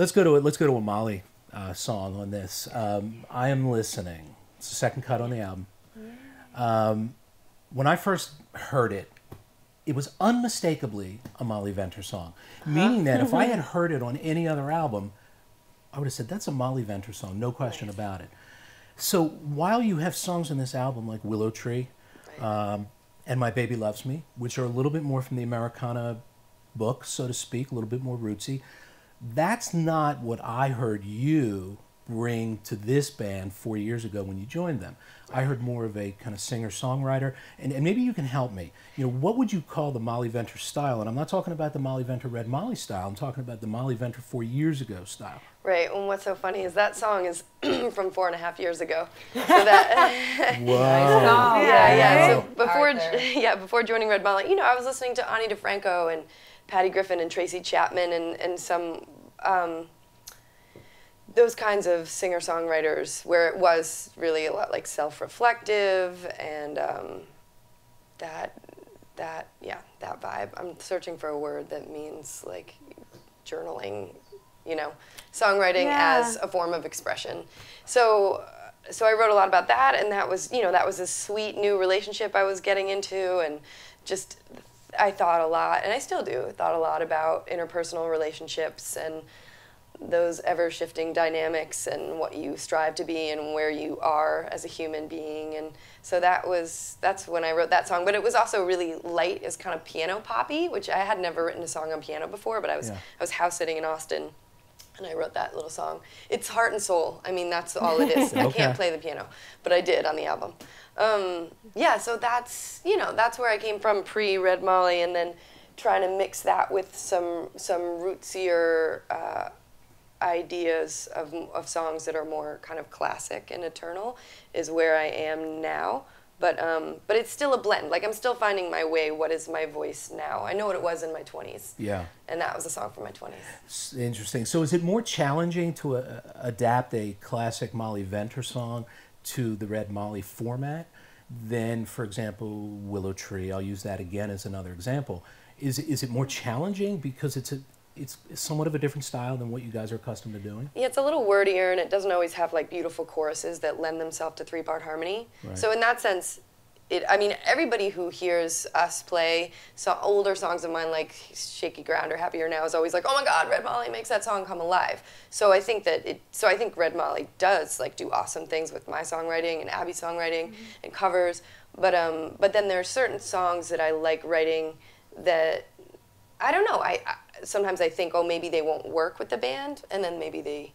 Let's go to a Molly song on this. I Am Listening. It's the second cut on the album. When I first heard it, it was unmistakably a Molly Venter song, meaning that if I had heard it on any other album, I would have said, that's a Molly Venter song, no question about it. So while you have songs on this album like Willow Tree and My Baby Loves Me, which are a little bit more from the Americana book, so to speak, a little bit more rootsy, that's not what I heard you bring to this band 4 years ago when you joined them. I heard more of a kind of singer-songwriter, and maybe you can help me. You know, what would you call the Molly Venter style? And I'm not talking about the Molly Venter Red Molly style, I'm talking about the Molly Venter 4 years ago style. Right, and what's so funny is that song is from 4.5 years ago. So that Whoa. So before joining Red Molly, you know, I was listening to Ani DeFranco and Patty Griffin and Tracy Chapman and some those kinds of singer-songwriters where it was really a lot like self-reflective and that vibe. I'm searching for a word that means like journaling, you know, songwriting as a form of expression. So I wrote a lot about that, and that was, you know, that was a sweet new relationship I was getting into, and just I thought a lot, and I still do, thought a lot about interpersonal relationships and those ever-shifting dynamics and what you strive to be and where you are as a human being. And so that's when I wrote that song. But it was also really light. It was kind of piano poppy, which I had never written a song on piano before, but I was house sitting in Austin and I wrote that little song. It's heart and soul. I mean, that's all it is. I can't play the piano, but I did on the album. Yeah, so that's, you know, that's where I came from pre-Red Molly, and then trying to mix that with some rootsier ideas of songs that are more kind of classic and eternal is where I am now. But it's still a blend. Like, I'm still finding my way. What is my voice now? I know what it was in my 20s. Yeah. And that was a song from my 20s. Interesting. So is it more challenging to adapt a classic Molly Venter song to the Red Molly format than, for example, Willow Tree? I'll use that again as another example. Is it more challenging because it's somewhat of a different style than what you guys are accustomed to doing? Yeah, it's a little wordier, and it doesn't always have like beautiful choruses that lend themselves to 3-part harmony. Right. So in that sense, I mean, everybody who hears us play older songs of mine like Shaky Ground or Happier Now is always like, oh my God, Red Molly makes that song come alive. So I think Red Molly does like do awesome things with my songwriting and Abbie's songwriting and covers. But then there are certain songs that I like writing that, I don't know, sometimes I think, oh, maybe they won't work with the band, and then maybe they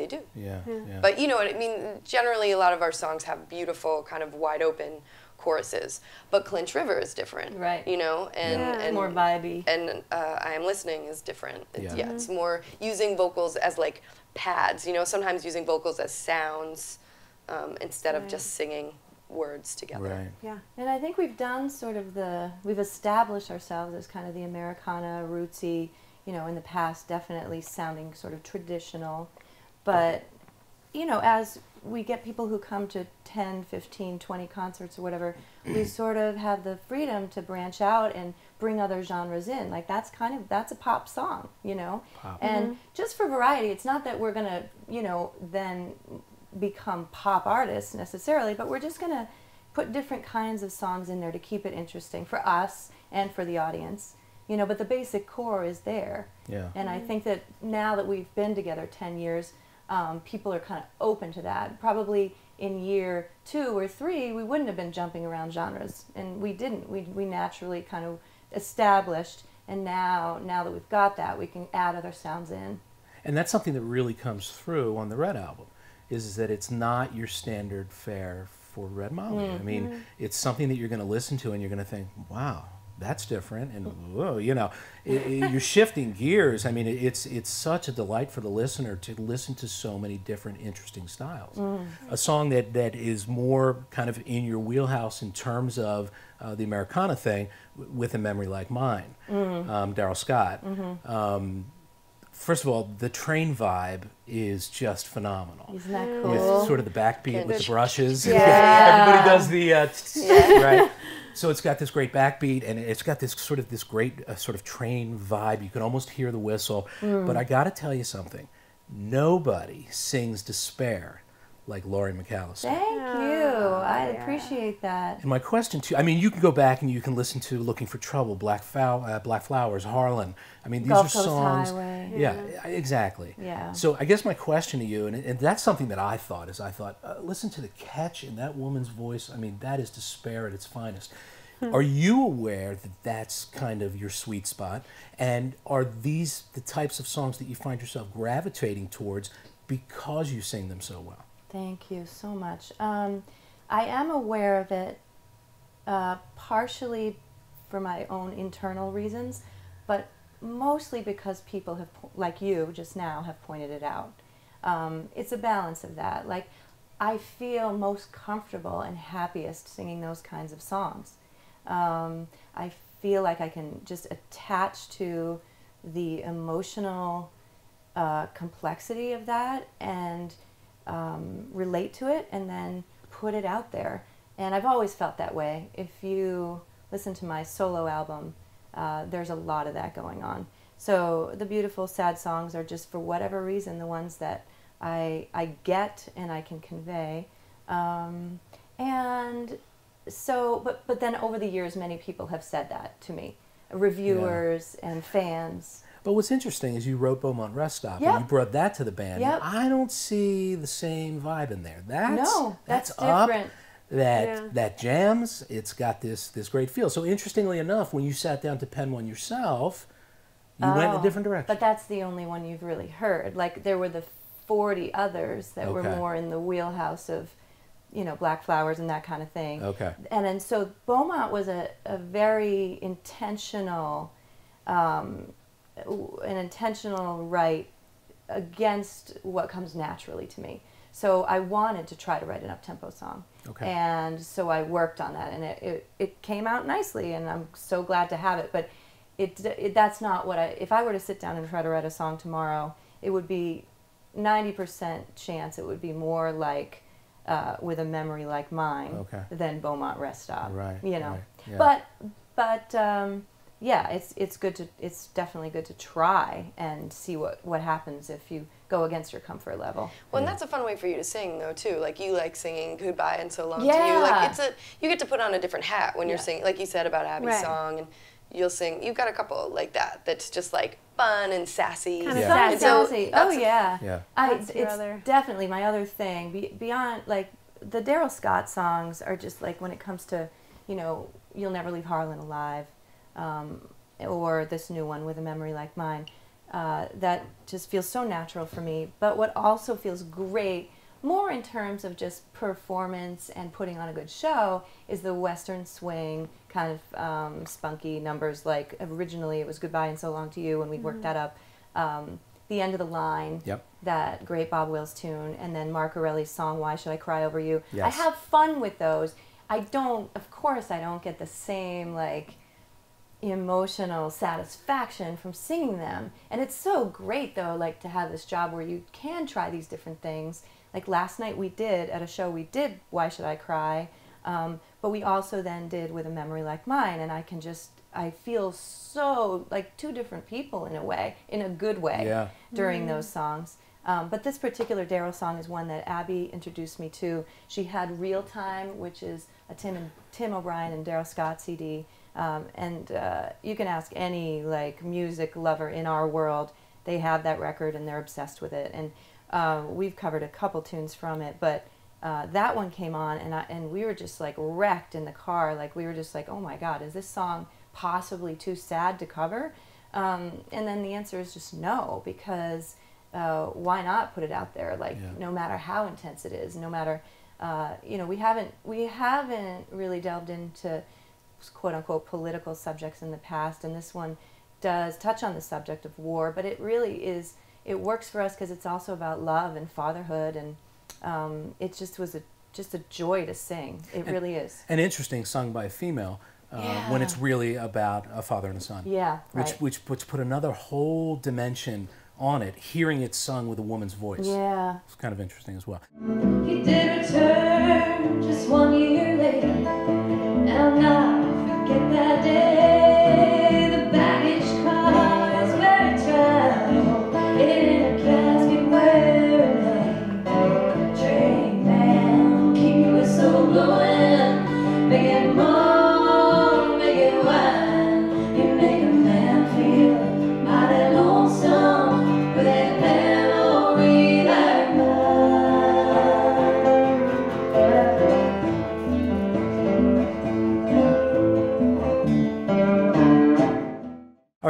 do. Yeah. But you know what I mean? Generally, a lot of our songs have beautiful, kind of wide open choruses. But Clinch River is different, right? You know, and more vibey. And I Am Listening is different. It's more using vocals as like pads. You know, sometimes using vocals as sounds instead of just singing words together. Right. Yeah, and I think we've done sort of we've established ourselves as kind of the Americana, rootsy, you know, in the past definitely sounding sort of traditional, but, you know, as we get people who come to 10, 15, 20 concerts or whatever, we sort of have the freedom to branch out and bring other genres in. Like, that's a pop song, you know? Pop. And just for variety, it's not that we're going to, you know, then become pop artists necessarily, but we're just going to put different kinds of songs in there to keep it interesting for us and for the audience, you know, but the basic core is there. Yeah. And I think that now that we've been together 10 years, people are kind of open to that. Probably in year 2 or 3, we wouldn't have been jumping around genres, and we didn't. We naturally kind of established, and now that we've got that, we can add other sounds in. And that's something that really comes through on the Red album, is that it's not your standard fare for Red Molly. I mean, it's something that you're going to listen to and you're going to think, wow, that's different, and whoa, you know, you're shifting gears. I mean, it's such a delight for the listener to listen to so many different interesting styles. A song that is more kind of in your wheelhouse in terms of the Americana thing, With a Memory Like Mine, Daryl Scott. First of all, the train vibe is just phenomenal. Isn't that cool? With sort of the backbeat with the brushes. Yeah. Everybody does the right. So it's got this great backbeat, and it's got this great sort of train vibe. You can almost hear the whistle. But I got to tell you something. Nobody sings Despair like Laurie MacAllister. Thank you. I appreciate that. And my question to you, I mean, you can go back and you can listen to Looking for Trouble, Black Flowers, Harlan. I mean, these Gulf are Coast songs. Highway. Yeah, exactly. Yeah. So I guess my question to you, and that's something that I thought, listen to the catch in that woman's voice. I mean, that is Despair at its finest. Are you aware that that's kind of your sweet spot? And are these the types of songs that you find yourself gravitating towards because you sing them so well? Thank you so much. I am aware of it partially for my own internal reasons, but mostly because people have, like you just now, have pointed it out. It's a balance of that. Like, I feel most comfortable and happiest singing those kinds of songs. I feel like I can just attach to the emotional complexity of that and relate to it and then put it out there. And I've always felt that way. If you listen to my solo album, there's a lot of that going on. So the beautiful sad songs are just, for whatever reason, the ones that I get and I can convey. And so, but then over the years, many people have said that to me, reviewers and fans. But what's interesting is you wrote Beaumont Rest Stop, Yep. and you brought that to the band. Yep. I don't see the same vibe in there. That's up. different. That jams. It's got this great feel. So interestingly enough, when you sat down to pen one yourself, you went in a different direction. But that's the only one you've really heard. Like, there were the 40 others that were more in the wheelhouse of, you know, Black Flowers and that kind of thing. Okay. And so Beaumont was a very intentional, an intentional write against what comes naturally to me. So I wanted to try to write an up-tempo song. Okay. And so I worked on that, and it came out nicely, and I'm so glad to have it. But that's not what if I were to sit down and try to write a song tomorrow, it would be 90% chance it would be more like With a Memory Like Mine than Beaumont Rest Stop. Right. You know. Right, yeah. But yeah, it's definitely good to try and see what happens if you go against your comfort level. Well, and that's a fun way for you to sing, though, too. Like, you like singing Goodbye and So Long to Yeah. You. Like, you get to put on a different hat when you're singing, like you said about Abbie's song, and you'll sing. You've got a couple like that. That's just like fun and sassy. Kind of And sassy. Oh yeah. Yeah. It's definitely my other thing. Beyond, like, the Daryl Scott songs are just like, when it comes to, you know, You'll Never Leave Harlan Alive, or this new one, With a Memory Like Mine. That just feels so natural for me. But what also feels great, more in terms of just performance and putting on a good show, is the Western swing kind of spunky numbers. Like, originally it was Goodbye and So Long to You, and we worked that up. The End of the Line, that great Bob Wills tune, and then Mark Aureli's song Why Should I Cry Over You. Yes. I have fun with those. Of course I don't get the same, like, emotional satisfaction from singing them. And it's so great, though, like, to have this job where you can try these different things. Like, last night at a show we did Why Should I Cry, but we also then did With a Memory Like Mine, and I feel so like two different people in a way, in a good way, during those songs. But this particular Daryl song is one that Abbie introduced me to. She had Real Time, which is a Tim O'Brien and Daryl Scott CD. And you can ask any, like, music lover in our world. They have that record and they're obsessed with it. And we've covered a couple tunes from it, but that one came on, and we were just, like, wrecked in the car. Like, we were just like, oh my God, is this song possibly too sad to cover? And then the answer is just no, because why not put it out there? Like, no matter how intense it is, no matter, you know, we haven't really delved into quote unquote political subjects in the past, and this one does touch on the subject of war, but it really is, it works for us because it's also about love and fatherhood, and it just was a joy to sing. It really is. And interesting, sung by a female, when it's really about a father and a son. Yeah, right. Which put another whole dimension on it, hearing it sung with a woman's voice. Yeah. It's kind of interesting as well. He did return just 1 year later, and now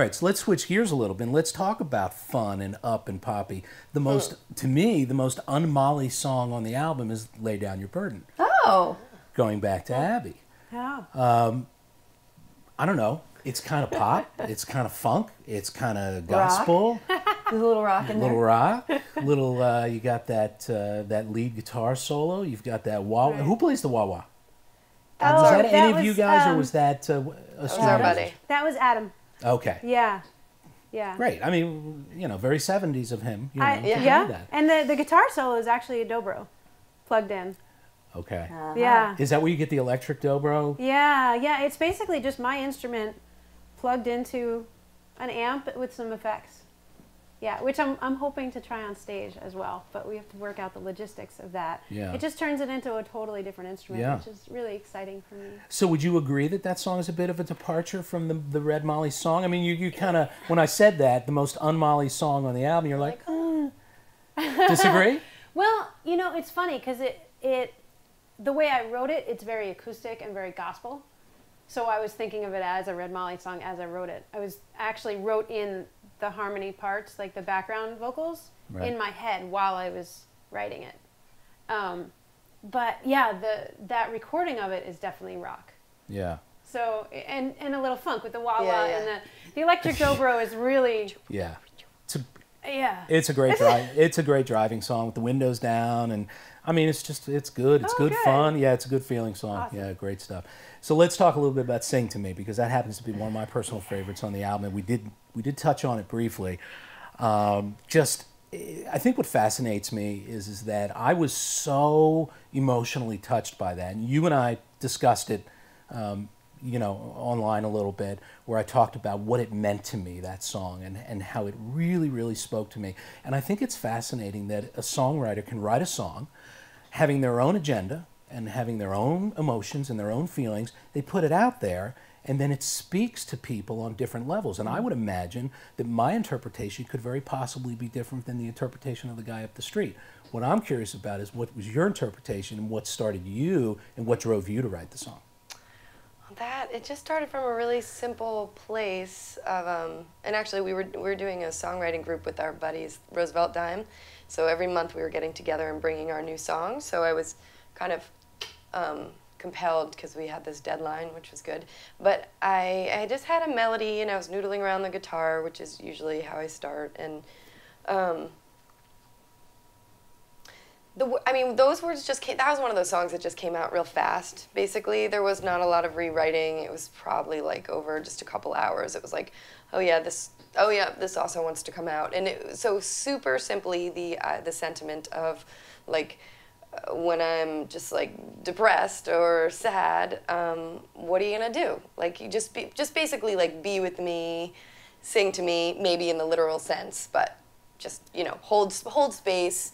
right, so let's switch gears a little bit. And let's talk about fun and up and poppy. The most, to me, the most un-Molly song on the album is "Lay Down Your Burden." Oh. Going back to Abbie. Yeah. I don't know. It's kind of pop. It's kind of funk. It's kind of gospel. There's a little rock in there. Little rock. Little. You got that lead guitar solo. You've got that wah. Right. Who plays the wah wah? Oh, Was that any of was, you guys, or was that a was our buddy. That was Adam. Okay. Yeah. Yeah. Great. I mean, very 70s of him. You know, to do Yeah. that. And the guitar solo is actually a dobro plugged in. Okay. Yeah. Is that where you get the electric dobro? Yeah. Yeah. It's basically just my instrument plugged into an amp with some effects. Yeah, which I'm hoping to try on stage as well, but we have to work out the logistics of that. Yeah. It just turns it into a totally different instrument, Yeah. which is really exciting for me. So would you agree that that song is a bit of a departure from the Red Molly song? I mean, you kind of, when I said that, the most un-Molly song on the album, you're like, disagree? Well, it's funny because the way I wrote it, it's very acoustic and very gospel. So I was thinking of it as a Red Molly song as I wrote it. I was actually wrote in the harmony parts, like the background vocals, in my head while I was writing it. But yeah, that recording of it is definitely rock. Yeah. So and a little funk with the wah wah Yeah, yeah. and the electric dobro is really Yeah. It's a great it's a great driving song with the windows down, and I mean it's good. It's good fun. Yeah, it's a good feeling song. Awesome. Yeah, great stuff. So let's talk a little bit about "Sing to Me," because that happens to be one of my personal favorites on the album. And we did touch on it briefly. I think what fascinates me is that I was so emotionally touched by that, and you and I discussed it, online a little bit, where I talked about what it meant to me, that song, and how it really, really spoke to me. And I think it's fascinating that a songwriter can write a song having their own agenda and having their own emotions and their own feelings. They put it out there, and then it speaks to people on different levels. And I would imagine that my interpretation could very possibly be different than the interpretation of the guy up the street. What I'm curious about is what was your interpretation and what started you and what drove you to write the song? It just started from a really simple place of, and actually we were doing a songwriting group with our buddies, Roosevelt Dime. So every month we were getting together and bringing our new songs. So I was kind of compelled because we had this deadline, which was good. But I just had a melody and I was noodling around the guitar, which is usually how I start. And those words just came, that was one of those songs that just came out real fast, basically. There was not a lot of rewriting. It was probably like over just a couple hours. It was like, this also wants to come out. And so super simply, the sentiment of like, when I'm just like depressed or sad, what are you gonna do? Like you just basically like be with me, sing to me, maybe in the literal sense, but just, hold space,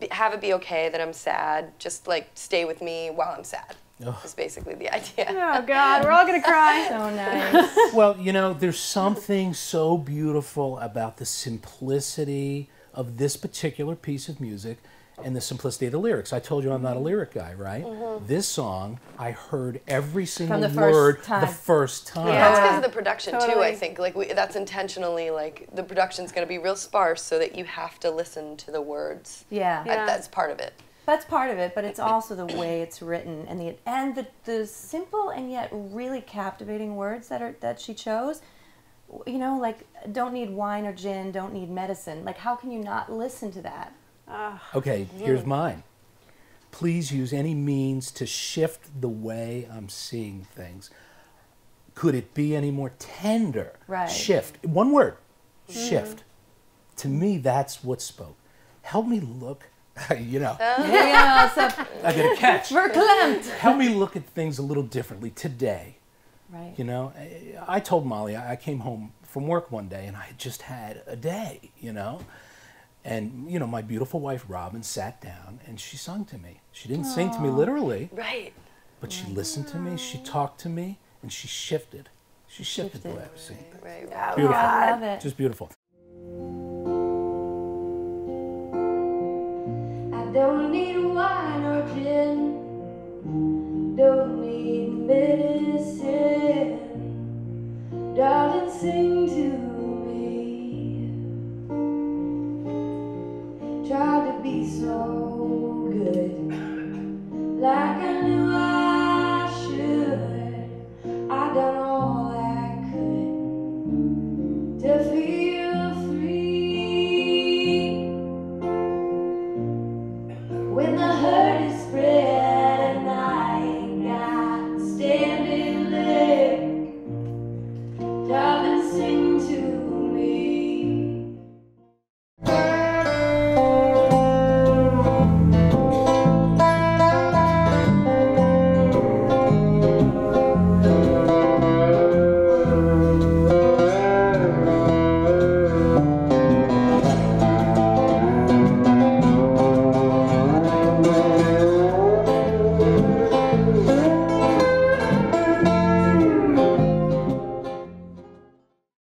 have it be okay that I'm sad, just like stay with me while I'm sad. Is basically the idea. Oh God, we're all gonna cry. So nice. Well, there's something so beautiful about the simplicity of this particular piece of music and the simplicity of the lyrics. I told you I'm not a lyric guy, right? Mm-hmm. This song, I heard every single word the first time. Yeah, that's because of the production too, Totally. I think. Like that's intentionally, like the production's going to be real sparse so that you have to listen to the words. Yeah. That's part of it. That's part of it, but it's also the way it's written and the simple and yet really captivating words that she chose. Like don't need wine or gin, don't need medicine. Like how can you not listen to that? Okay, here's mine. Please use any means to shift the way I'm seeing things. Could it be any more tender? Right. Shift. One word. Shift. To me, that's what spoke. Help me look, Yeah, so I get a catch. verklempt. Help me look at things a little differently today. Right. I told Molly, I came home from work one day and I had just had a day, And, my beautiful wife, Robin, sat down and she sung to me. She didn't sing to me literally, Right. but she listened to me, she talked to me, and she shifted. She shifted the way I was singing. Right. Beautiful. I love it. Just beautiful. I don't need wine or gin, don't need medicine, darling, sing to when the hurt is spread.